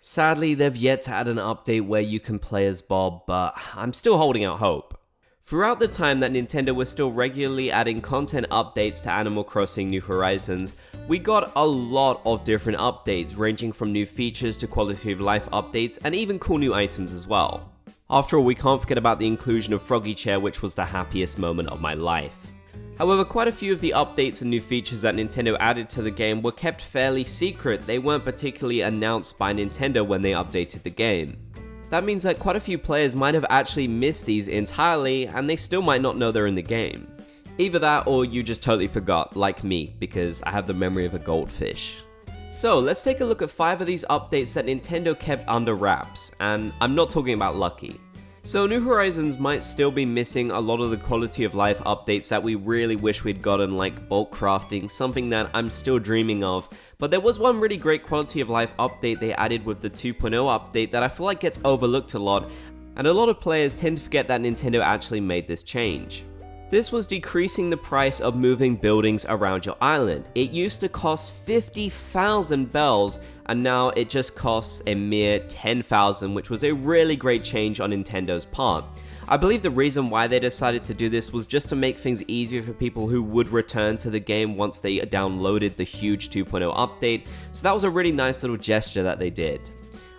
Sadly, they've yet to add an update where you can play as Bob, but I'm still holding out hope. Throughout the time that Nintendo was still regularly adding content updates to Animal Crossing New Horizons, we got a lot of different updates, ranging from new features to quality of life updates, and even cool new items as well. After all, we can't forget about the inclusion of Froggy Chair, which was the happiest moment of my life. However, quite a few of the updates and new features that Nintendo added to the game were kept fairly secret. They weren't particularly announced by Nintendo when they updated the game. That means that quite a few players might have actually missed these entirely, and they still might not know they're in the game. Either that, or you just totally forgot, like me, because I have the memory of a goldfish. So, let's take a look at 5 of these updates that Nintendo kept under wraps, and I'm not talking about Lucky. So, New Horizons might still be missing a lot of the quality of life updates that we really wish we'd gotten, like bulk crafting, something that I'm still dreaming of, but there was one really great quality of life update they added with the 2.0 update that I feel like gets overlooked a lot, and a lot of players tend to forget that Nintendo actually made this change. This was decreasing the price of moving buildings around your island. It used to cost 50,000 bells, and now it just costs a mere 10,000, which was a really great change on Nintendo's part. I believe the reason why they decided to do this was just to make things easier for people who would return to the game once they downloaded the huge 2.0 update, so that was a really nice little gesture that they did.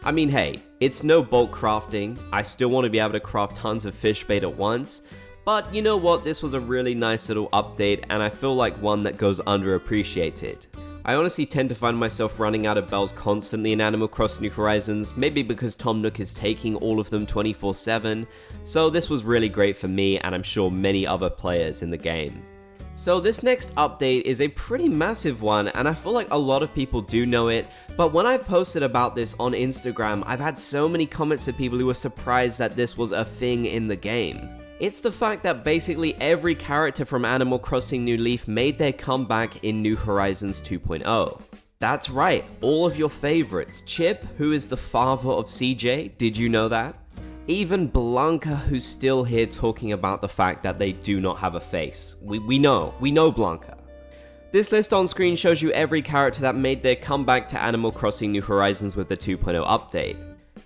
I mean, hey, it's no bulk crafting. I still want to be able to craft tons of fish bait at once. But you know what, this was a really nice little update, and I feel like one that goes underappreciated. I honestly tend to find myself running out of bells constantly in Animal Crossing New Horizons, maybe because Tom Nook is taking all of them 24/7, so this was really great for me and I'm sure many other players in the game. So this next update is a pretty massive one, and I feel like a lot of people do know it, but when I posted about this on Instagram, I've had so many comments of people who were surprised that this was a thing in the game. It's the fact that basically every character from Animal Crossing New Leaf made their comeback in New Horizons 2.0. That's right, all of your favorites. Chip, who is the father of CJ, did you know that? Even Blanca, who's still here talking about the fact that they do not have a face. We know Blanca. This list on screen shows you every character that made their comeback to Animal Crossing New Horizons with the 2.0 update.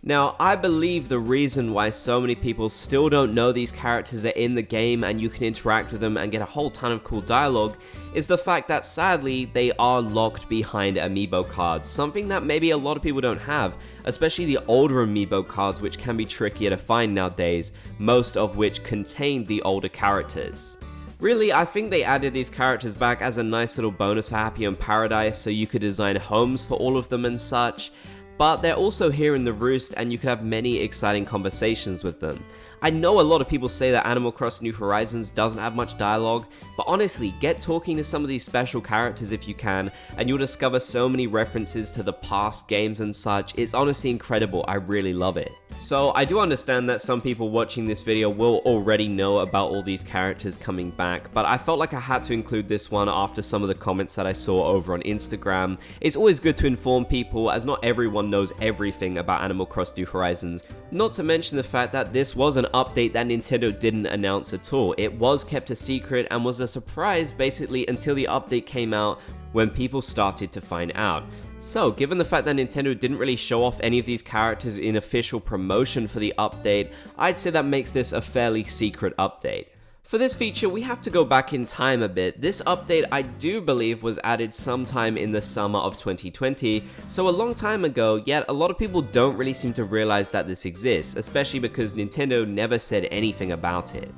Now, I believe the reason why so many people still don't know these characters are in the game and you can interact with them and get a whole ton of cool dialogue is the fact that sadly they are locked behind amiibo cards, something that maybe a lot of people don't have, especially the older amiibo cards, which can be trickier to find nowadays, most of which contain the older characters. Really, I think they added these characters back as a nice little bonus to Happy on Paradise so you could design homes for all of them and such. But they're also here in the Roost and you can have many exciting conversations with them. I know a lot of people say that Animal Crossing New Horizons doesn't have much dialogue, but honestly, get talking to some of these special characters if you can, and you'll discover so many references to the past games and such. It's honestly incredible, I really love it. So I do understand that some people watching this video will already know about all these characters coming back, but I felt like I had to include this one after some of the comments that I saw over on Instagram. It's always good to inform people, as not everyone knows everything about Animal Crossing New Horizons, not to mention the fact that this was an update that Nintendo didn't announce at all. It was kept a secret and was a surprise basically until the update came out when people started to find out. So, given the fact that Nintendo didn't really show off any of these characters in official promotion for the update, I'd say that makes this a fairly secret update. For this feature, we have to go back in time a bit. This update, I do believe, was added sometime in the summer of 2020, so a long time ago, yet a lot of people don't really seem to realize that this exists, especially because Nintendo never said anything about it.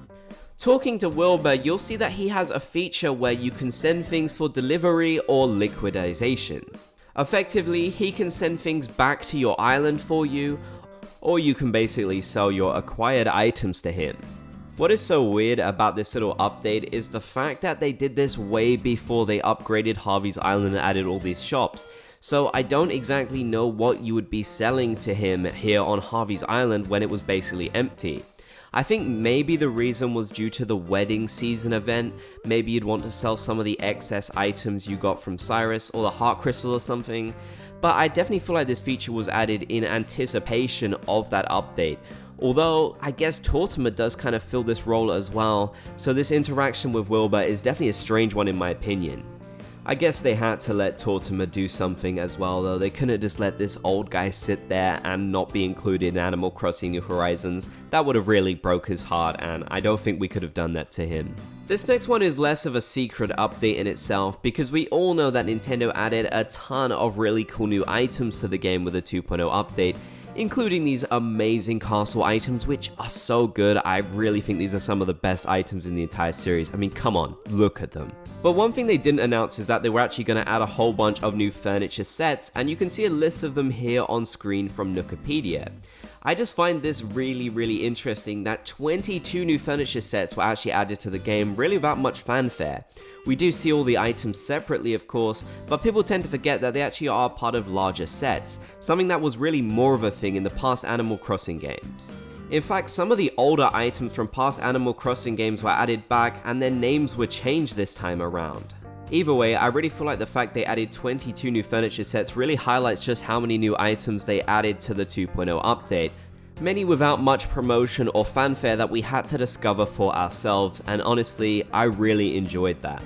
Talking to Wilbur, you'll see that he has a feature where you can send things for delivery or liquidation. Effectively, he can send things back to your island for you, or you can basically sell your acquired items to him. What is so weird about this little update is the fact that they did this way before they upgraded Harvey's Island and added all these shops. So I don't exactly know what you would be selling to him here on Harvey's Island when it was basically empty. I think maybe the reason was due to the wedding season event. Maybe you'd want to sell some of the excess items you got from Cyrus or the Heart Crystal or something. But I definitely feel like this feature was added in anticipation of that update. Although, I guess Tortimer does kind of fill this role as well, so this interaction with Wilbur is definitely a strange one in my opinion. I guess they had to let Tortimer do something as well though. They couldn't just let this old guy sit there and not be included in Animal Crossing New Horizons. That would have really broke his heart, and I don't think we could have done that to him. This next one is less of a secret update in itself, because we all know that Nintendo added a ton of really cool new items to the game with a 2.0 update, including these amazing castle items, which are so good. I really think these are some of the best items in the entire series. I mean, come on, look at them. But one thing they didn't announce is that they were actually going to add a whole bunch of new furniture sets, and you can see a list of them here on screen from Nookopedia. I just find this really interesting that 22 new furniture sets were actually added to the game, really without much fanfare. We do see all the items separately, of course, but people tend to forget that they actually are part of larger sets, something that was really more of a thing in the past Animal Crossing games. In fact, some of the older items from past Animal Crossing games were added back, and their names were changed this time around. Either way, I really feel like the fact they added 22 new furniture sets really highlights just how many new items they added to the 2.0 update. Many without much promotion or fanfare that we had to discover for ourselves, and honestly, I really enjoyed that.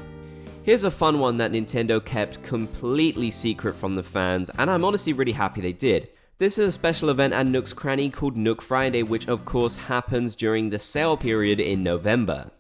Here's a fun one that Nintendo kept completely secret from the fans, and I'm honestly really happy they did. This is a special event at Nook's Cranny called Nook Friday, which of course happens during the sale period in November.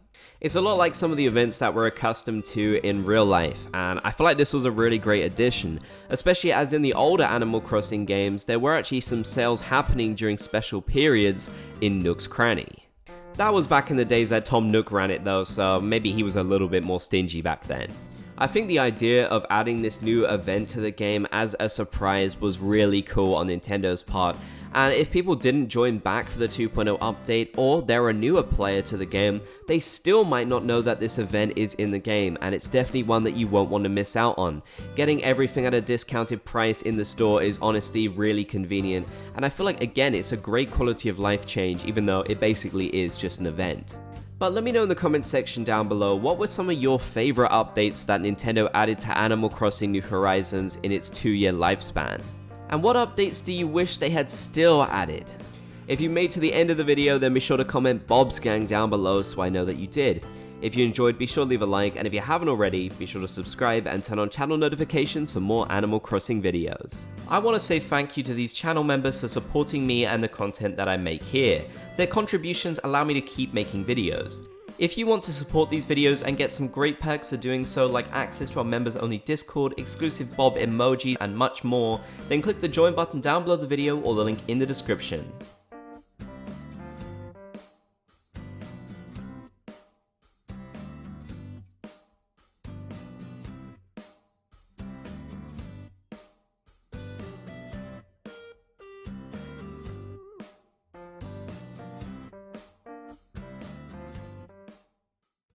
It's a lot like some of the events that we're accustomed to in real life, and I feel like this was a really great addition, especially as in the older Animal Crossing games, there were actually some sales happening during special periods in Nook's Cranny. That was back in the days that Tom Nook ran it though, so maybe he was a little bit more stingy back then. I think the idea of adding this new event to the game as a surprise was really cool on Nintendo's part, and if people didn't join back for the 2.0 update, or they're a newer player to the game, they still might not know that this event is in the game, and it's definitely one that you won't want to miss out on. Getting everything at a discounted price in the store is honestly really convenient, and I feel like again it's a great quality of life change, even though it basically is just an event. But let me know in the comments section down below, what were some of your favorite updates that Nintendo added to Animal Crossing New Horizons in its 2-year lifespan? And what updates do you wish they had still added? If you made to the end of the video, then be sure to comment Bob's Gang down below so I know that you did. If you enjoyed, be sure to leave a like, and if you haven't already, be sure to subscribe and turn on channel notifications for more Animal Crossing videos. I want to say thank you to these channel members for supporting me and the content that I make here. Their contributions allow me to keep making videos. If you want to support these videos and get some great perks for doing so, like access to our members only Discord, exclusive Bob emojis, and much more, then click the join button down below the video or the link in the description.